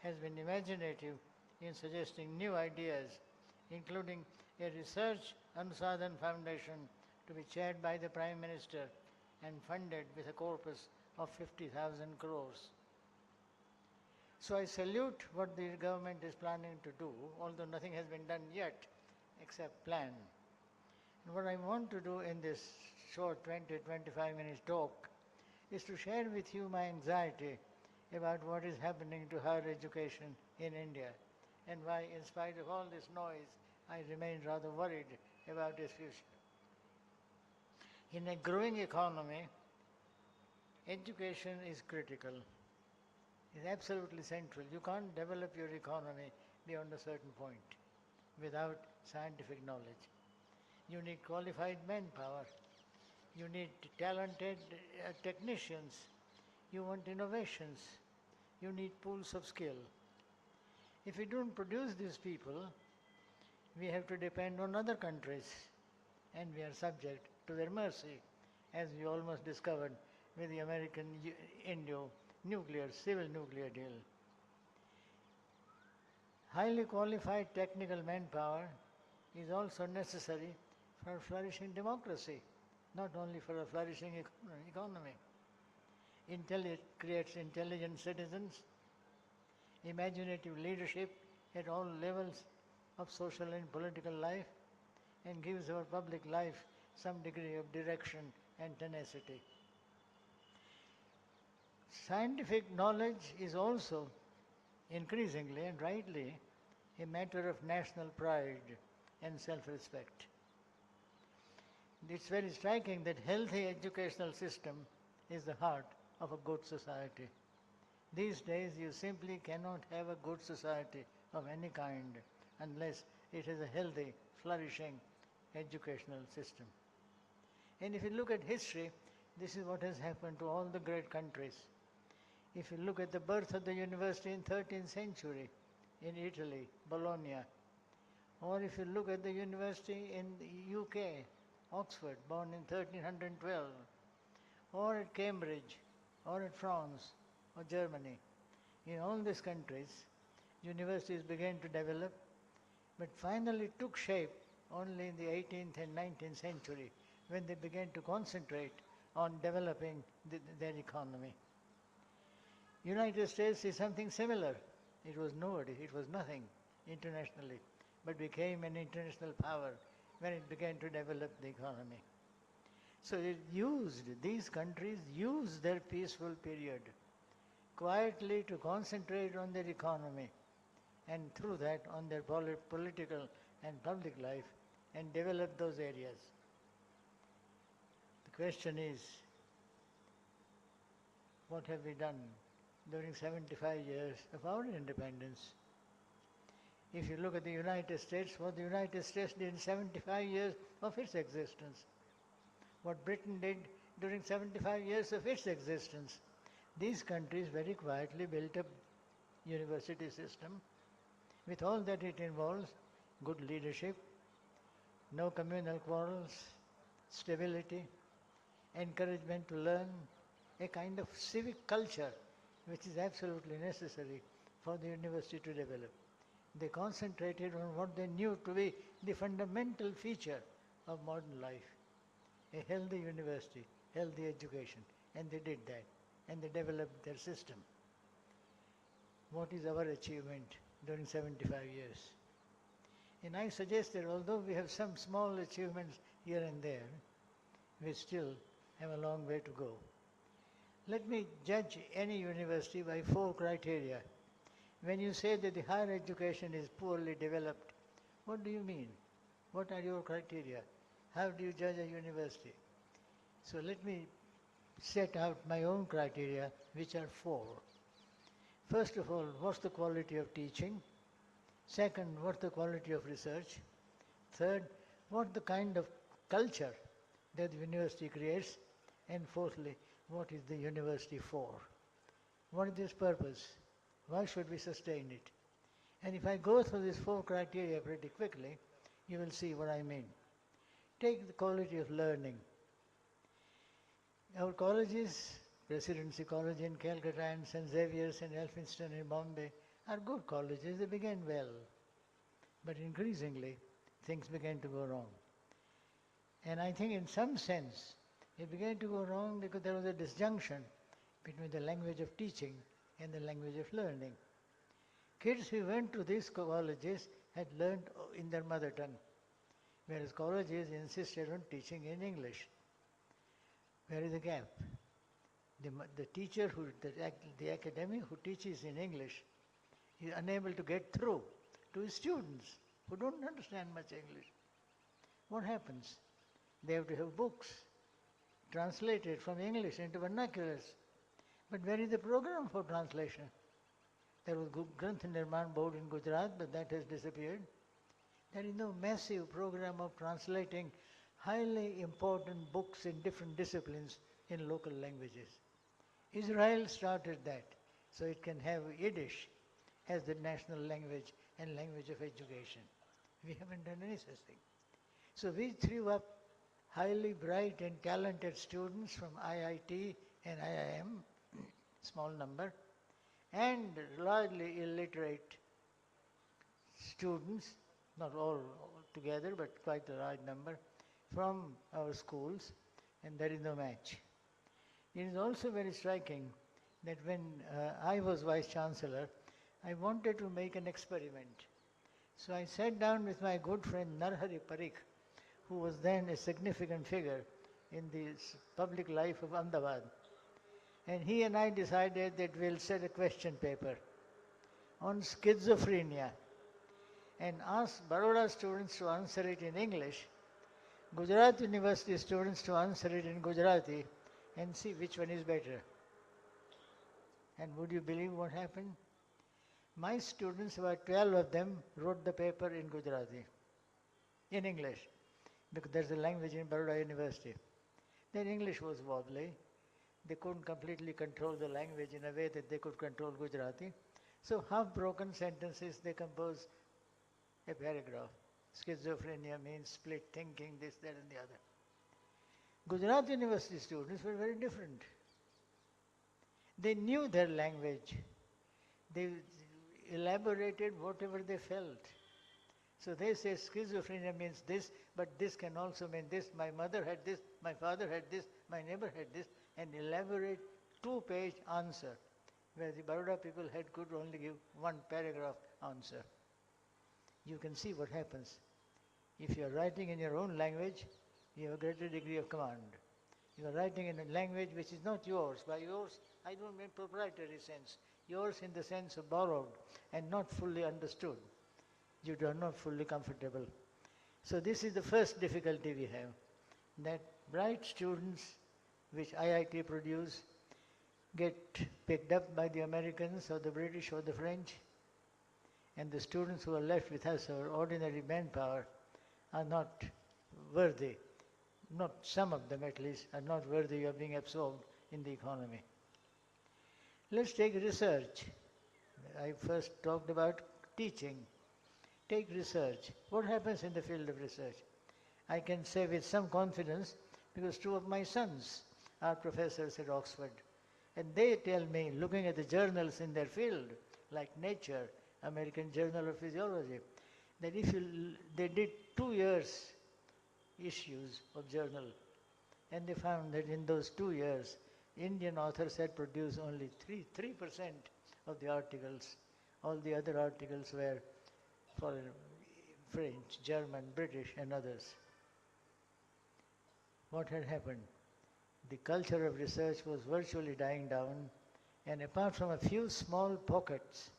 has been imaginative in suggesting new ideas, including a research Anusadhan Foundation to be chaired by the Prime Minister and funded with a corpus of 50,000 crores. So I salute what the government is planning to do, although nothing has been done yet except plan. And what I want to do in this short 20-25 minutes talk is to share with you my anxiety about what is happening to higher education in India and why, in spite of all this noise, I remain rather worried about its future. In a growing economy, education is critical. It's absolutely central. You can't develop your economy beyond a certain point without scientific knowledge. You need qualified manpower. You need talented technicians. You want innovations. You need pools of skill. If we don't produce these people, we have to depend on other countries, and we are subject to their mercy, as we almost discovered with the American-Indo civil nuclear deal. Highly qualified technical manpower is also necessary for a flourishing democracy, not only for a flourishing economy. It creates intelligent citizens, imaginative leadership at all levels of social and political life, and gives our public life some degree of direction and tenacity. Scientific knowledge is also increasingly and rightly a matter of national pride and self-respect. It's very striking that healthy educational system is the heart of a good society. These days you simply cannot have a good society of any kind unless it is a healthy, flourishing educational system. And if you look at history, this is what has happened to all the great countries. If you look at the birth of the university in 13th century in Italy, Bologna, or if you look at the university in the UK, Oxford, born in 1312, or at Cambridge, or at France, or Germany, in all these countries, universities began to develop, but finally took shape only in the 18th and 19th century when they began to concentrate on developing their economy. United States is something similar. It was nobody, it was nothing internationally, but became an international power when it began to develop the economy. So these countries used their peaceful period quietly to concentrate on their economy, and through that on their political and public life, and develop those areas. The question is, what have we done during 75 years of our independence. If you look at the United States, what the United States did in 75 years of its existence, what Britain did during 75 years of its existence, these countries very quietly built a university system with all that it involves: good leadership, no communal quarrels, stability, encouragement to learn, a kind of civic culture which is absolutely necessary for the university to develop. They concentrated on what they knew to be the fundamental feature of modern life: a healthy university, healthy education, and they did that, and they developed their system. What is our achievement during 75 years? And I suggest that although we have some small achievements here and there, we still have a long way to go. Let me judge any university by 4 criteria. When you say that the higher education is poorly developed, what do you mean? What are your criteria? How do you judge a university? So let me set out my own criteria, which are 4. First of all, what's the quality of teaching? Second, what's the quality of research? Third, what's the kind of culture that the university creates? And fourthly, what is the university for? What is its purpose? Why should we sustain it? And if I go through these 4 criteria pretty quickly, you will see what I mean. Take the quality of learning. Our colleges, Presidency College in Calcutta and St. Xavier's and Elphinstone in Bombay, are good colleges. They began well. But increasingly, things began to go wrong. And I think in some sense, it began to go wrong because there was a disjunction between the language of teaching and the language of learning. Kids who went to these colleges had learned in their mother tongue, whereas colleges insisted on teaching in English. Where is the gap? The teacher, the academic who teaches in English is unable to get through to his students who don't understand much English. What happens? They have to have books translated from English into vernaculars. But where is the program for translation? There was Granth Nirman Board in Gujarat, but that has disappeared. There is no massive program of translating highly important books in different disciplines in local languages. Israel started that, so it can have Yiddish as the national language and language of education. We haven't done any such thing. So we threw up highly bright and talented students from IIT and IIM, small number, and largely illiterate students, not all together, but quite a large number, from our schools, and there is no match. It is also very striking that when I was Vice Chancellor, I wanted to make an experiment. So I sat down with my good friend Narhari Parikh, who was then a significant figure in the public life of Ahmedabad. And he and I decided that we'll set a question paper on schizophrenia and ask Baroda students to answer it in English, Gujarat University students to answer it in Gujarati, and see which one is better. And would you believe what happened? My students, about 12 of them, wrote the paper in Gujarati, in English, because there's a language in Baroda University. Their English was wobbly. They couldn't completely control the language in a way that they could control Gujarati. So half-broken sentences, they compose a paragraph. Schizophrenia means split thinking, this, that, and the other. Gujarat University students were very different. They knew their language. They elaborated whatever they felt. So they say schizophrenia means this, but this can also mean this. My mother had this, my father had this, my neighbor had this, and elaborate 2-page answer, where the Baroda people could only give 1 paragraph answer. You can see what happens. If you are writing in your own language, you have a greater degree of command. You are writing in a language which is not yours. By yours, I don't mean proprietary sense. Yours in the sense of borrowed and not fully understood. You are not fully comfortable. So this is the first difficulty we have, that bright students which IIT produce get picked up by the Americans or the British or the French, and the students who are left with us, our ordinary manpower, are not worthy, not some of them at least, are not worthy of being absorbed in the economy. Let's take research. I first talked about teaching. Take research. What happens in the field of research? I can say with some confidence because two of my sons are professors at Oxford. And they tell me, looking at the journals in their field, like Nature, American Journal of Physiology, that they did 2 years issues of journal, and they found that in those 2 years, Indian authors had produced only 3% of the articles. All the other articles were foreign, French, German, British, and others. What had happened? The culture of research was virtually dying down, and apart from a few small pockets,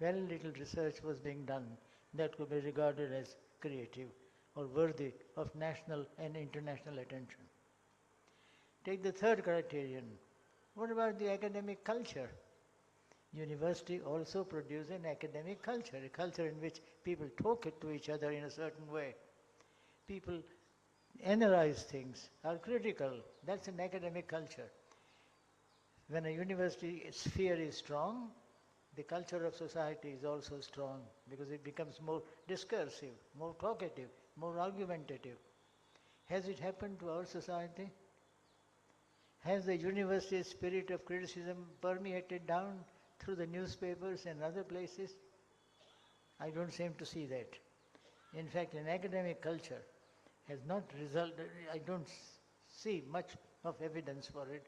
very little research was being done that could be regarded as creative or worthy of national and international attention. Take the third criterion. What about the academic culture? University also produces an academic culture, a culture in which people talk to each other in a certain way. People analyze things, are critical. That's an academic culture. When a university sphere is strong, the culture of society is also strong because it becomes more discursive, more talkative, more argumentative. Has it happened to our society? Has the university spirit of criticism permeated down through the newspapers and other places? I don't seem to see that. In fact, an academic culture has not resulted, I don't see much of evidence for it.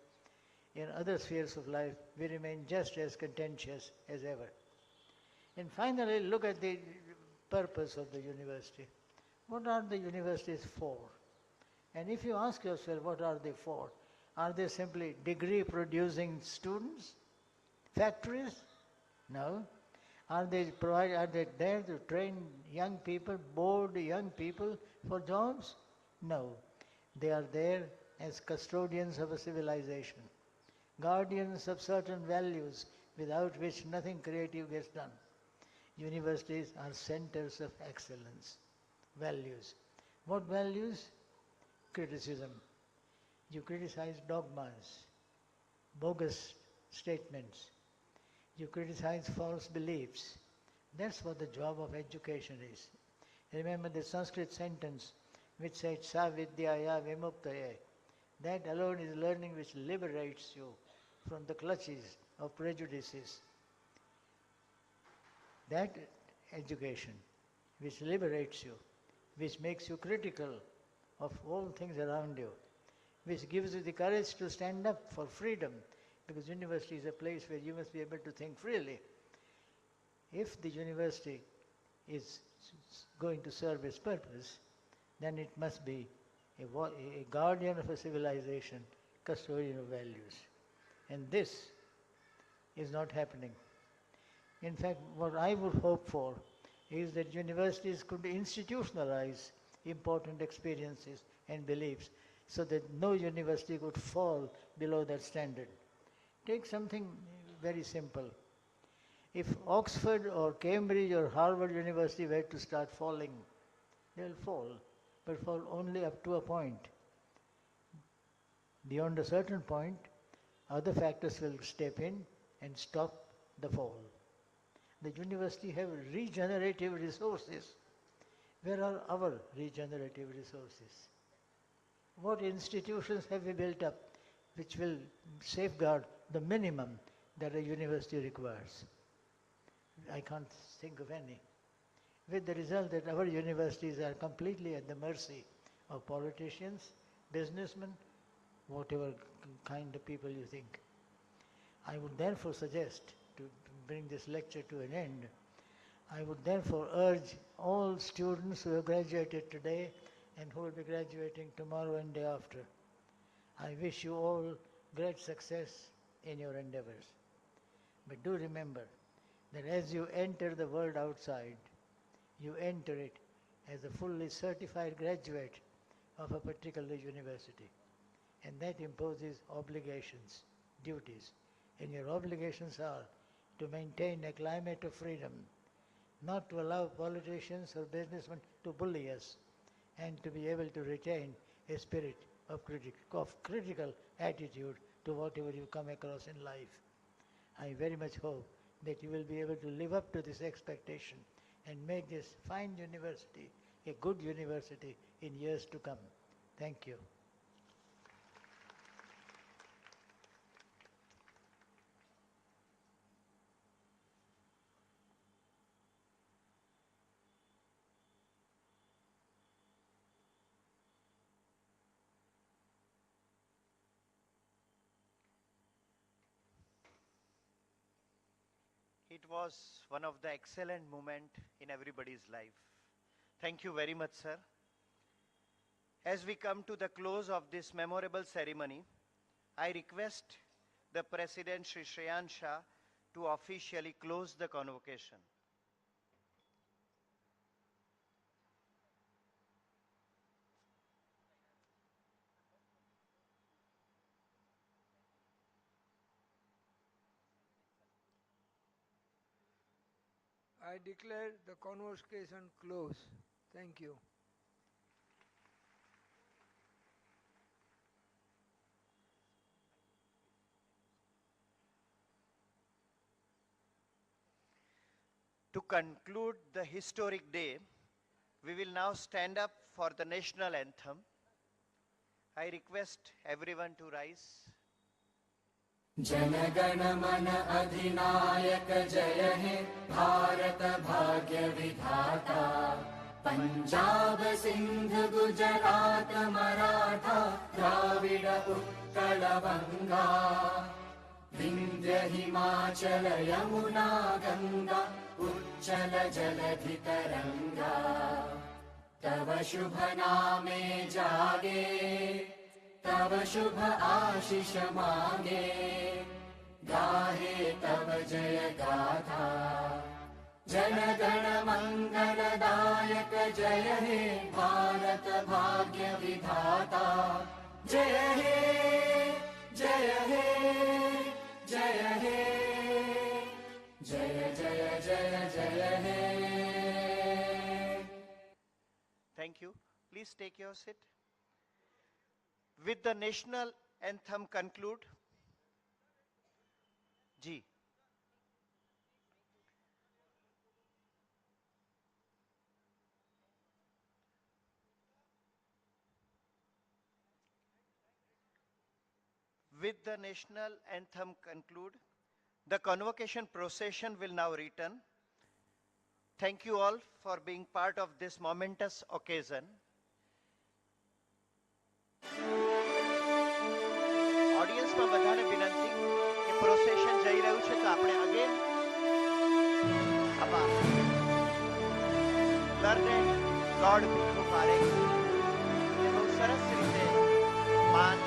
In other spheres of life, we remain just as contentious as ever. And finally, look at the purpose of the university. What are the universities for? And if you ask yourself, what are they for? Are they simply degree-producing students? Factories? No. Are they there to train young people, board young people for jobs? No. They are there as custodians of a civilization, guardians of certain values without which nothing creative gets done. Universities are centers of excellence, values. What values? Criticism. You criticize dogmas, bogus statements. You criticize false beliefs. That's what the job of education is. Remember the Sanskrit sentence which said, Sa vidyaya vimuktaye. That alone is learning which liberates you from the clutches of prejudices. That education which liberates you, which makes you critical of all things around you, which gives you the courage to stand up for freedom, because university is a place where you must be able to think freely. If the university is going to serve its purpose, then it must be a guardian of a civilization, custodian of values. And this is not happening. In fact, what I would hope for is that universities could institutionalize important experiences and beliefs so that no university could fall below that standard. Take something very simple. If Oxford or Cambridge or Harvard University were to start falling, they'll fall, but fall only up to a point. Beyond a certain point, other factors will step in and stop the fall. The university have regenerative resources. Where are our regenerative resources? What institutions have we built up which will safeguard the minimum that a university requires? I can't think of any. With the result that our universities are completely at the mercy of politicians, businessmen, whatever kind of people you think. I would therefore suggest, to bring this lecture to an end, I would therefore urge all students who have graduated today and who will be graduating tomorrow and day after. I wish you all great success in your endeavors. But do remember that as you enter the world outside, you enter it as a fully certified graduate of a particular university. And that imposes obligations, duties. and your obligations are to maintain a climate of freedom, not to allow politicians or businessmen to bully us, and to be able to retain a spirit of critical attitude to whatever you come across in life. I very much hope that you will be able to live up to this expectation and make this fine university a good university in years to come. Thank you. It was one of the excellent moments in everybody's life. Thank you very much, sir. As we come to the close of this memorable ceremony, I request the President, Shri Shreyan Shah, to officially close the convocation. I declare the convocation closed. Thank you. To conclude the historic day, we will now stand up for the national anthem. I request everyone to rise. जनगण मन अधिनायक जय हे भारत भाग्य विधाता पंजाब सिंध गुजरात मराठा द्राविड उत्कल बंगा विंध्य हिमाचल यमुना गंगा उच्चल जलधि तरंगा तव शुभ नामे जागे तव शुभ आशीष मांगे गाहे तव जय गाथा जन गण मंगलदायक जय हे भारत भाग्य विधाता जय हे जय हे जय हे जय जय जय जय हे. Thank you. Please take your seat. With the national anthem conclude. Ji. With the national anthem conclude, the convocation procession will now return. Thank you all for being part of this momentous occasion. ઓડિયન્સમાં બધાને વિનંતી કે procession જઈ રહ્યું છે તો આપણે again આભાર learned God Bhikhu Parekh એ બહુ સરસ રીતે માન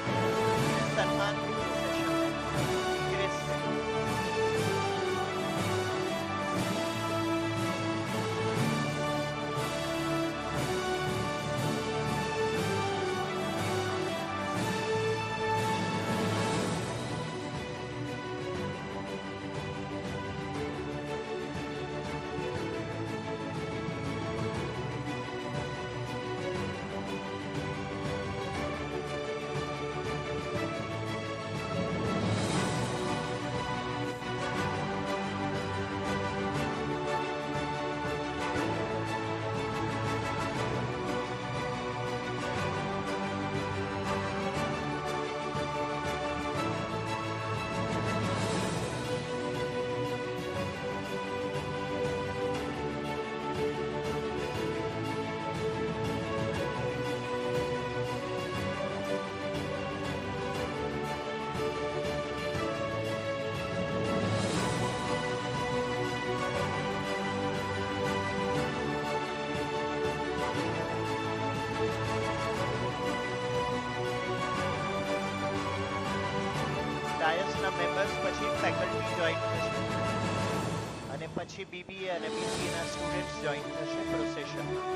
સન્માન ગ્રેસ ડાયસના મેમ્બર્સ પછી ફેકલ્ટી જોઈન થશે અને પછી બીબીએ અને બીસીએના સ્ટુડન્ટ્સ જોઈન થશે પ્રોસેશનમાં.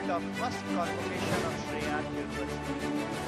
of first convocation of Shreya University.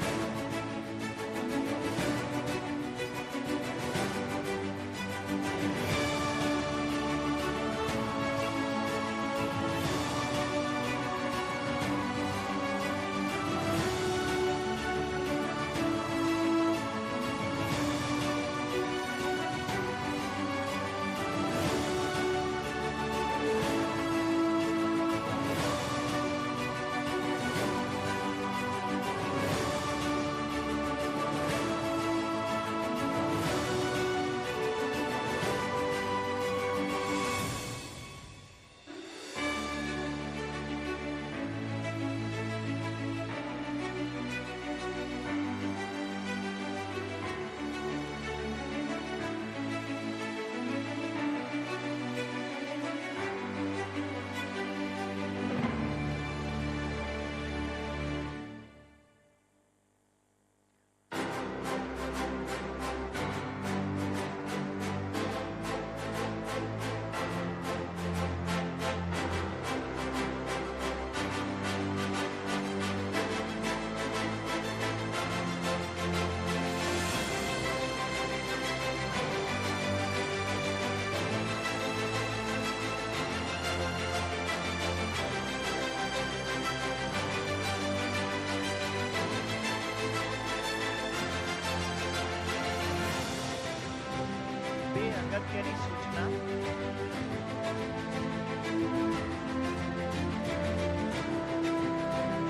બે અગત્યની સૂચના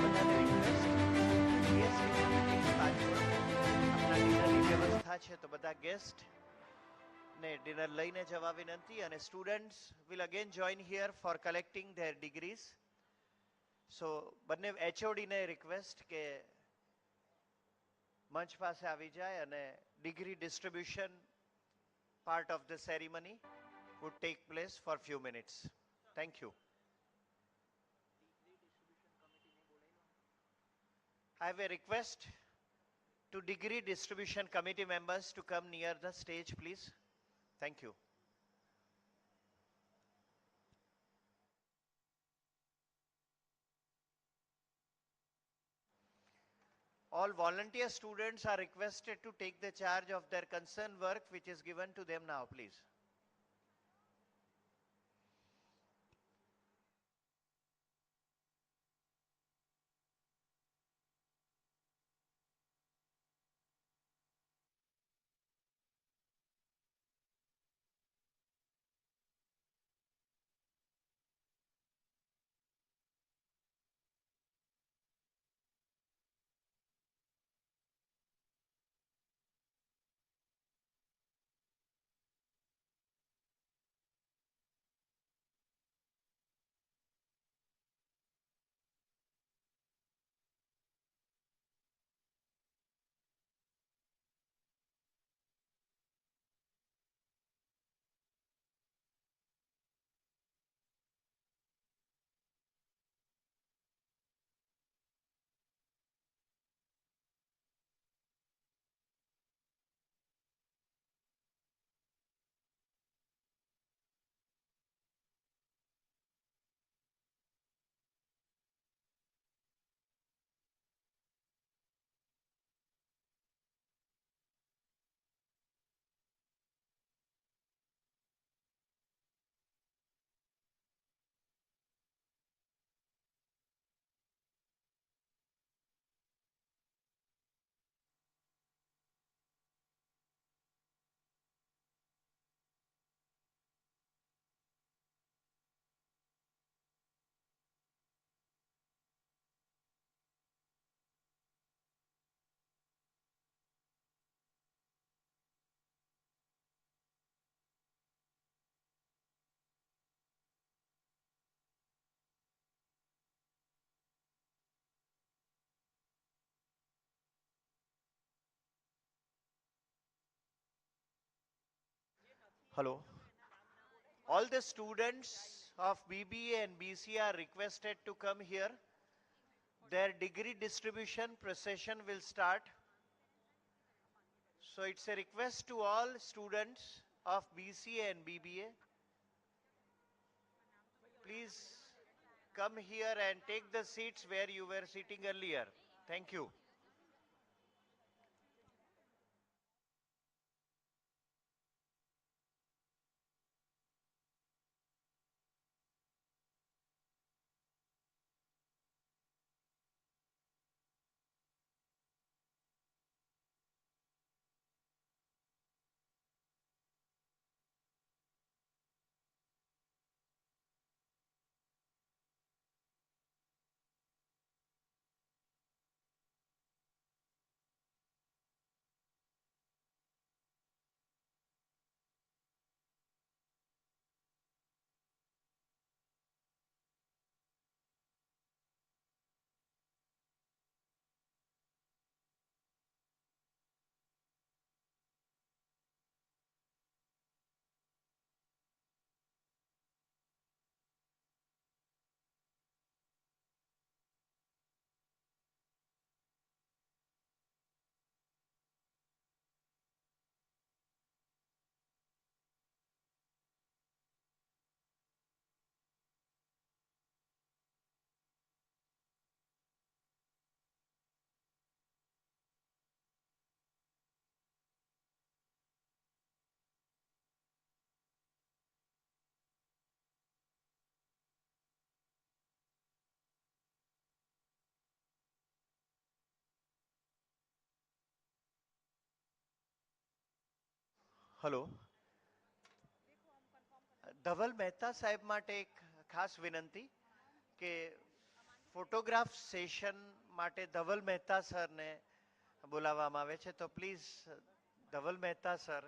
બધાને રિક્વેસ્ટ ગેસ્ટ પાછળ આપણા ડિનરની વ્યવસ્થા છે તો બધા ગેસ્ટ ને ડિનર લઈને જવા વિનંતી અને students will again join here for collecting their degrees so બંને એચઓડીને રિક્વેસ્ટ કે મંચ પાસે આવી જાય અને degree distribution part of the ceremony would take place for few minutes. Thank you. I have a request to degree distribution committee members to come near the stage, please. Thank you. All volunteer students are requested to take the charge of their concerned work which is given to them now, please. Hello. All the students of BBA and BC are requested to come here. Their degree distribution procession will start. So it's a request to all students of BCA and BBA. Please come here and take the seats where you were sitting earlier. Thank you. Hello, Dhaval Mehta સાહેબ માટે એક ખાસ વિનંતી કે photograph session માટે ધવલ મહેતા સરને બોલાવવામાં આવે છે, તો પ્લીઝ ધવલ મહેતા સર